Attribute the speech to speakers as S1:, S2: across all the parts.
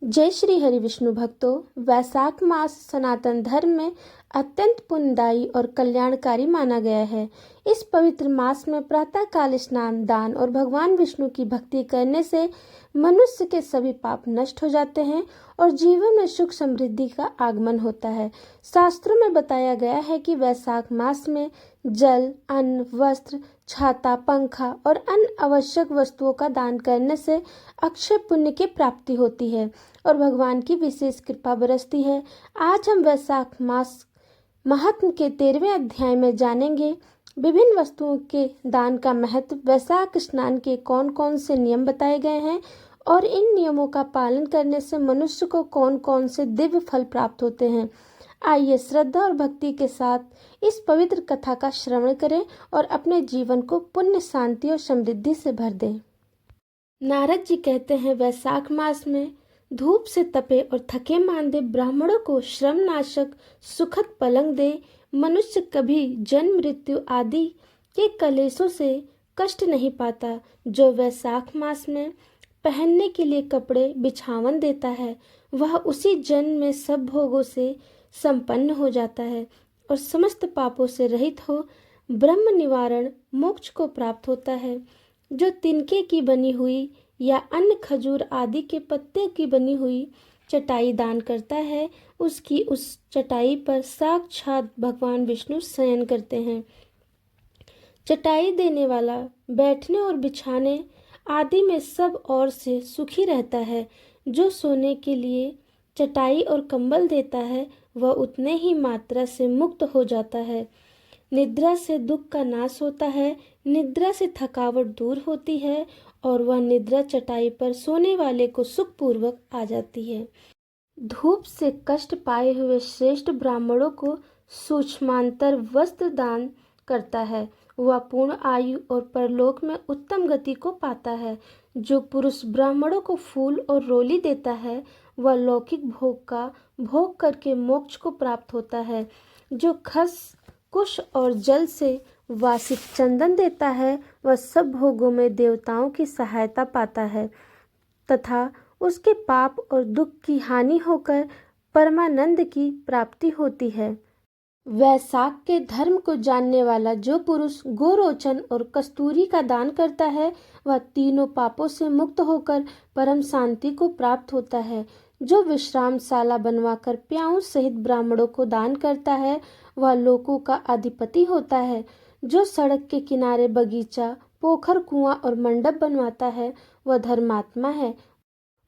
S1: जय श्री हरि विष्णु भक्तों। वैशाख मास सनातन धर्म में अत्यंत पुण्यदायी और कल्याणकारी माना गया है। इस पवित्र मास में प्रातःकाल स्नान, दान और भगवान विष्णु की भक्ति करने से मनुष्य के सभी पाप नष्ट हो जाते हैं और जीवन में सुख समृद्धि का आगमन होता है। शास्त्रों में बताया गया है कि वैशाख मास में जल, अन्न, वस्त्र, छाता, पंखा और अन्य आवश्यक वस्तुओं का दान करने से अक्षय पुण्य की प्राप्ति होती है और भगवान की विशेष कृपा बरसती है। आज हम वैशाख मास महात्म के 13वें अध्याय में जानेंगे विभिन्न वस्तुओं के दान का महत्व, वैशाख स्नान के कौन कौन से नियम बताए गए हैं और इन नियमों का पालन करने से मनुष्य को कौन कौन से दिव्य फल प्राप्त होते हैं। आइए श्रद्धा और भक्ति के साथ इस पवित्र कथा का श्रवण करें और अपने जीवन को पुण्य, शांति और समृद्धि से भर दें। नारद जी कहते हैं, वैशाख मास में धूप से तपे और थके मांदे ब्राह्मणों को श्रम नाशक सुखद पलंग दे मनुष्य कभी जन्म, मृत्यु आदि के कलेशों से कष्ट नहीं पाता। जो वैशाख मास में पहनने के लिए कपड़े, बिछावन देता है, वह उसी जन्म में सब भोगों से संपन्न हो जाता है और समस्त पापों से रहित हो ब्रह्म निवारण मोक्ष को प्राप्त होता है। जो तिनके की बनी हुई या अन्य खजूर आदि के पत्ते की बनी हुई चटाई दान करता है, उसकी उस चटाई पर साक्षात भगवान विष्णु शयन करते हैं। चटाई देने वाला बैठने और बिछाने आदि में सब ओर से सुखी रहता है। जो सोने के लिए चटाई और कंबल देता है, वह उतने ही मात्रा से मुक्त हो जाता है। निद्रा से दुख का नाश होता है, निद्रा से थकावट दूर होती है और वह निद्रा चटाई पर सोने वाले को सुखपूर्वक आ जाती है। धूप से कष्ट पाए हुए श्रेष्ठ ब्राह्मणों को सूक्ष्मांतर वस्त्र दान करता है, वह पूर्ण आयु और परलोक में उत्तम गति को पाता है। जो पुरुष ब्राह्मणों को फूल और रोली देता है, वह लौकिक भोग का भोग करके मोक्ष को प्राप्त होता है। जो खस, कुश और जल से वासित चंदन देता है, वह सब भोगों में देवताओं की सहायता पाता है तथा उसके पाप और दुख की हानि होकर परमानंद की प्राप्ति होती है। वैशाख के धर्म को जानने वाला जो पुरुष गोरोचन और कस्तूरी का दान करता है, वह तीनों पापों से मुक्त होकर परम शांति को प्राप्त होता है। जो विश्रामशाला बनवाकर प्याऊ सहित ब्राह्मणों को दान करता है, वह लोकों का अधिपति होता है। जो सड़क के किनारे बगीचा, पोखर, कुआं और मंडप बनवाता है, वह धर्मात्मा है।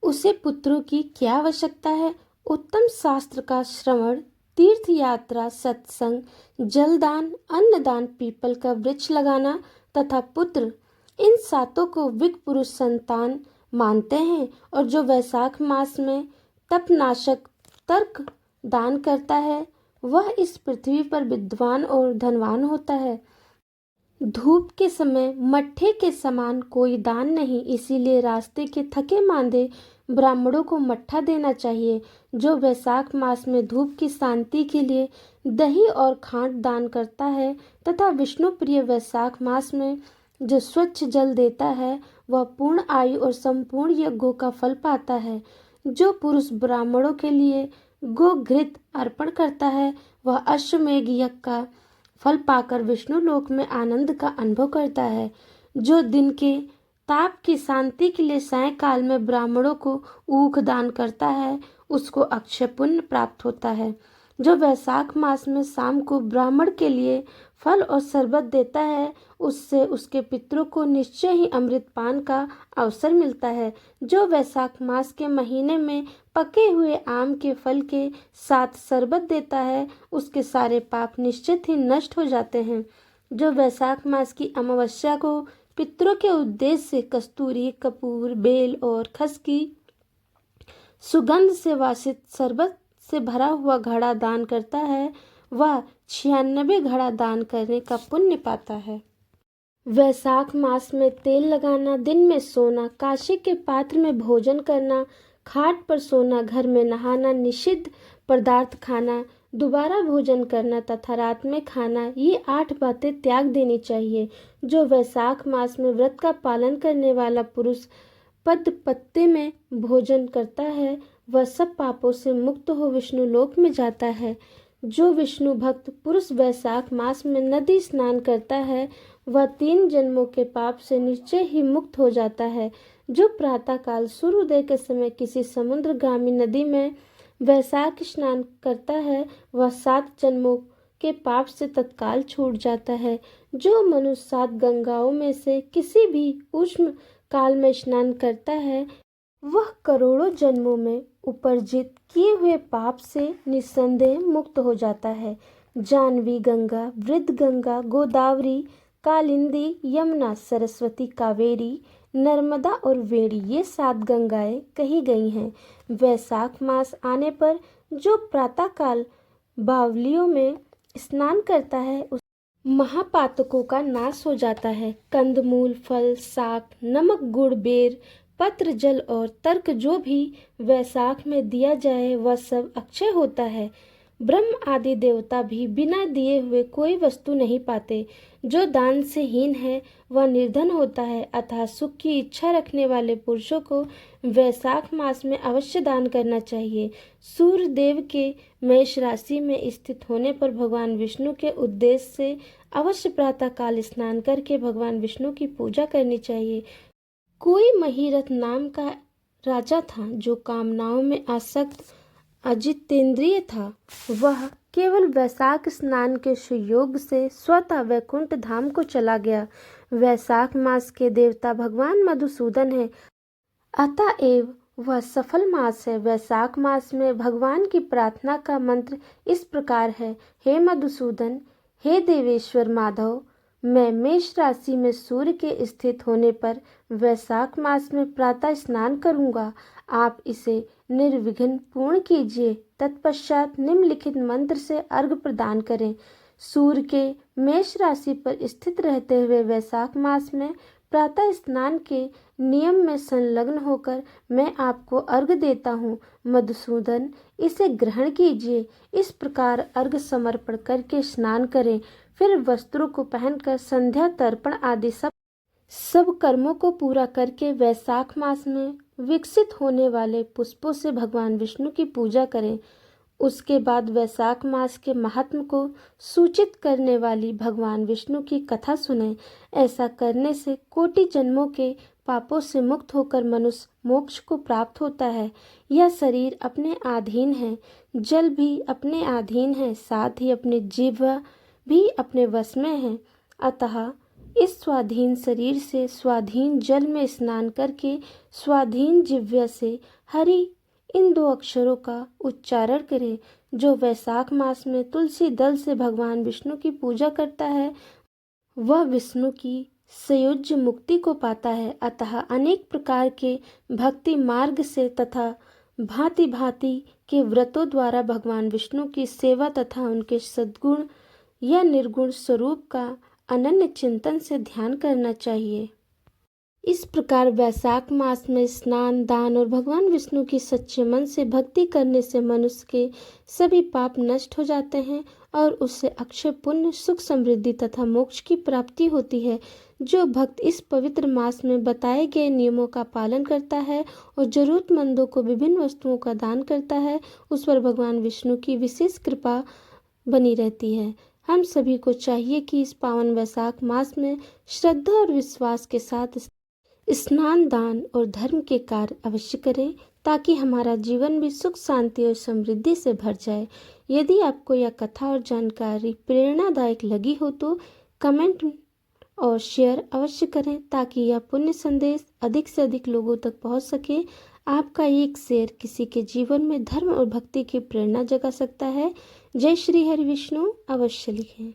S1: उसे पुत्रों की क्या आवश्यकता है। उत्तम शास्त्र का श्रवण, तीर्थ यात्रा, सत्संग, जलदान, अन्नदान, पीपल का वृक्ष लगाना तथा पुत्र, इन सातों को विग पुरुष संतान मानते हैं। और जो वैशाख मास में तपनाशक तर्क दान करता है, वह इस पृथ्वी पर विद्वान और धनवान होता है। धूप के समय मट्ठे के समान कोई दान नहीं, इसीलिए रास्ते के थके मांदे ब्राह्मणों को मट्ठा देना चाहिए। जो वैशाख मास में धूप की शांति के लिए दही और खांड दान करता है तथा विष्णु प्रिय वैशाख मास में जो स्वच्छ जल देता है, वह पूर्ण आयु और संपूर्ण यज्ञों का फल पाता है। जो पुरुष ब्राह्मणों के लिए गोघृत अर्पण करता है, वह अश्वमेघ यज्ञ का फल पाकर विष्णु लोक में आनंद का अनुभव करता है। जो दिन के ताप की शांति के लिए सायंकाल में ब्राह्मणों को ऊख दान करता है, उसको अक्षय पुण्य प्राप्त होता है। जो वैशाख मास में शाम को ब्राह्मण के लिए फल और शरबत देता है, उससे उसके पितरों को निश्चय ही अमृत पान का अवसर मिलता है। जो वैशाख मास के महीने में पके हुए आम के फल के साथ शरबत देता है, उसके सारे पाप निश्चित ही नष्ट हो जाते हैं। जो वैशाख मास की अमावस्या को पितरों के उद्देश्य से कस्तूरी, कपूर, बेल और खस की सुगंध से वासित शरबत से भरा हुआ घड़ा दान करता है, वह 96 घड़ा दान करने का पुण्य पाता है। वैशाख मास में तेल लगाना, दिन में सोना, कांसे के पात्र में भोजन करना, खाट पर सोना, घर में नहाना, निषिद्ध पदार्थ खाना, दोबारा भोजन करना तथा रात में खाना, ये 8 बातें त्याग देनी चाहिए। जो वैशाख मास में व्रत का पालन करने वाला पुरुष पद पत्ते में भोजन करता है, वह सब पापों से मुक्त हो विष्णु लोक में जाता है। जो विष्णु भक्त पुरुष वैशाख मास में नदी स्नान करता है वह 3 जन्मों के पाप से निश्चय ही मुक्त हो जाता है। जो प्रातःकाल सूर्योदय के समय किसी समुद्रगामी नदी में वैशाख स्नान करता है वह 7 जन्मों के पाप से तत्काल छूट जाता है। जो मनुष्य 7 गंगाओं में से किसी भी उष्ण काल में स्नान करता है वह करोड़ों जन्मों में उपार्जित किए हुए पाप से निस्संदेह मुक्त हो जाता है। जानवी गंगा, वृद्ध गंगा, गोदावरी, कालिंदी, यमुना, सरस्वती, कावेरी, नर्मदा और वेणी ये 7 गंगाएं कही गई हैं। वैशाख मास आने पर जो प्रातःकाल बावलियों में स्नान करता है उस महापातकों का नाश हो जाता है। कंदमूल, फल, शाक, नमक, गुड़, बेर, पत्र, जल और तर्क जो भी वैशाख में दिया जाए वह सब अक्षय होता है। ब्रह्म आदि देवता भी बिना दिए हुए कोई वस्तु नहीं पाते। जो दान से हीन है वह निर्धन होता है। अतः सुख की इच्छा रखने वाले पुरुषों को वैशाख मास में अवश्य दान करना चाहिए। सूर्य देव के मेष राशि में स्थित होने पर भगवान विष्णु के उद्देश्य से अवश्य प्रातःकाल स्नान करके भगवान विष्णु की पूजा करनी चाहिए। कोई महिरथ नाम का राजा था जो कामनाओं में आसक्त अजितेंद्रिय था। वह केवल वैशाख स्नान के सुयोग से स्वतः वैकुंठ धाम को चला गया। वैशाख मास के देवता भगवान मधुसूदन है, अतएव वह सफल मास है। वैशाख मास में भगवान की प्रार्थना का मंत्र इस प्रकार है। हे मधुसूदन, हे देवेश्वर माधव, मैं मेष राशि में सूर्य के स्थित होने पर वैशाख मास में प्रातः स्नान करूंगा। आप इसे निर्विघ्न पूर्ण कीजिए। तत्पश्चात निम्नलिखित मंत्र से अर्घ्य प्रदान करें। सूर्य के मेष राशि पर स्थित रहते हुए वैशाख मास में प्रातः स्नान के नियम में संलग्न होकर मैं आपको अर्घ्य देता हूँ। मधुसूदन, इसे ग्रहण कीजिए। इस प्रकार अर्घ्य समर्पण करके स्नान करें। फिर वस्त्रों को पहनकर संध्या तर्पण आदि सब कर्मों को पूरा करके वैशाख मास में विकसित होने वाले पुष्पों से भगवान विष्णु की पूजा करें। उसके बाद वैशाख मास के महात्म को सूचित करने वाली भगवान विष्णु की कथा सुनें। ऐसा करने से कोटि जन्मों के पापों से मुक्त होकर मनुष्य मोक्ष को प्राप्त होता है। यह शरीर अपने अधीन है, जल भी अपने अधीन है, साथ ही अपने जिह्वा भी अपने वश में है। अतः इस स्वाधीन शरीर से स्वाधीन जल में स्नान करके स्वाधीन जिह्वा से हरि इन 2 अक्षरों का उच्चारण करें। जो वैशाख मास में तुलसी दल से भगवान विष्णु की पूजा करता है वह विष्णु की संयुज्य मुक्ति को पाता है। अतः अनेक प्रकार के भक्ति मार्ग से तथा भांति भांति के व्रतों द्वारा भगवान विष्णु की सेवा तथा उनके सद्गुण या निर्गुण स्वरूप का अनन्य चिंतन से ध्यान करना चाहिए। इस प्रकार वैशाख मास में स्नान, दान और भगवान विष्णु की सच्चे मन से भक्ति करने से मनुष्य के सभी पाप नष्ट हो जाते हैं और उससे अक्षय पुण्य, सुख, समृद्धि तथा मोक्ष की प्राप्ति होती है। जो भक्त इस पवित्र मास में बताए गए नियमों का पालन करता है और जरूरतमंदों को विभिन्न वस्तुओं का दान करता है उस पर भगवान विष्णु की विशेष कृपा बनी रहती है। हम सभी को चाहिए कि इस पावन वैशाख मास में श्रद्धा और विश्वास के साथ स्नान, दान और धर्म के कार्य अवश्य करें ताकि हमारा जीवन भी सुख, शांति और समृद्धि से भर जाए। यदि आपको यह कथा और जानकारी प्रेरणादायक लगी हो तो कमेंट और शेयर अवश्य करें ताकि यह पुण्य संदेश अधिक से अधिक लोगों तक पहुंच सके। आपका एक शेयर किसी के जीवन में धर्म और भक्ति की प्रेरणा जगा सकता है। जय श्री हरि विष्णु अवश्य लिखें।